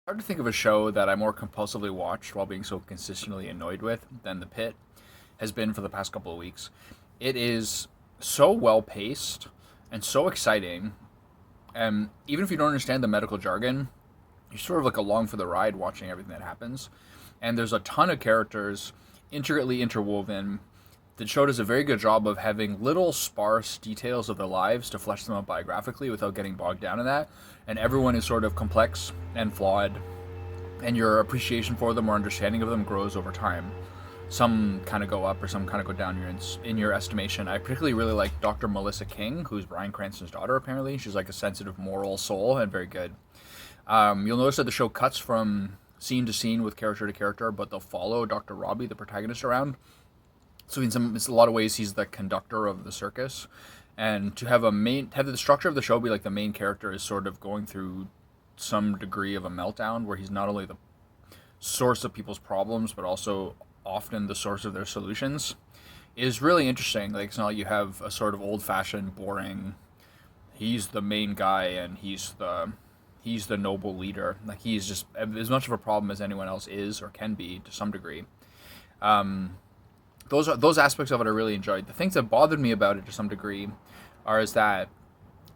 Hard to think of a show that I more compulsively watched while being so consistently annoyed with than The Pit has been for the past couple of weeks. It is so well paced and so exciting. And even if you don't understand the medical jargon, you're sort of like along for the ride watching everything that happens. And there's a ton of characters intricately interwoven. The show does a very good job of having little sparse details of their lives to flesh them out biographically without getting bogged down in that. And everyone is sort of complex and flawed, and your appreciation for them or understanding of them grows over time. Some kind of go up or some kind of go down in your estimation. I particularly really like Dr. Melissa King, who's Bryan Cranston's daughter, apparently. She's like a sensitive, moral soul and very good. You'll notice that the show cuts from scene to scene with character to character, but they'll follow Dr. Robbie, the protagonist, around. So in a lot of ways, he's the conductor of the circus. And to have the structure of the show be like the main character is sort of going through some degree of a meltdown where he's not only the source of people's problems, but also often the source of their solutions is really interesting. Like, it's not like you have a sort of old-fashioned, boring, he's the main guy and he's the noble leader. Like, he's just as much of a problem as anyone else is or can be to some degree. Those aspects of it I really enjoyed. The things that bothered me about it to some degree is that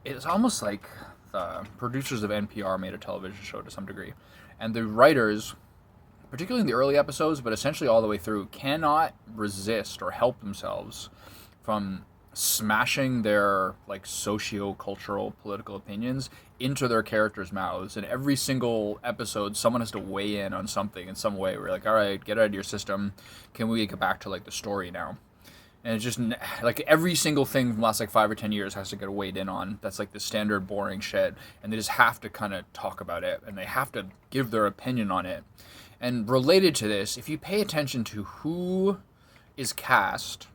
it's almost like the producers of NPR made a television show to some degree, and the writers, particularly in the early episodes, but essentially all the way through, cannot resist or help themselves from smashing their like socio-cultural political opinions into their characters' mouths. And every single episode someone has to weigh in on something in some way. We're like, all right, get it out of your system, can we get back to like the story now? And it's just like every single thing from the last like 5 or 10 years has to get weighed in on. That's like the standard boring shit, and they just have to kind of talk about it and they have to give their opinion on it. And related to this, if you pay attention to who is cast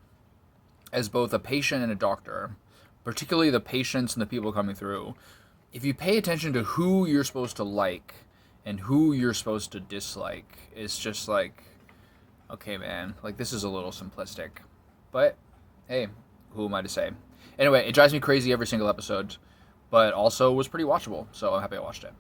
as both a patient and a doctor, particularly the patients and the people coming through, if you pay attention to who you're supposed to like and who you're supposed to dislike, it's just like, okay, man, like this is a little simplistic. But hey, who am I to say? Anyway, it drives me crazy every single episode, but also was pretty watchable, so I'm happy I watched it.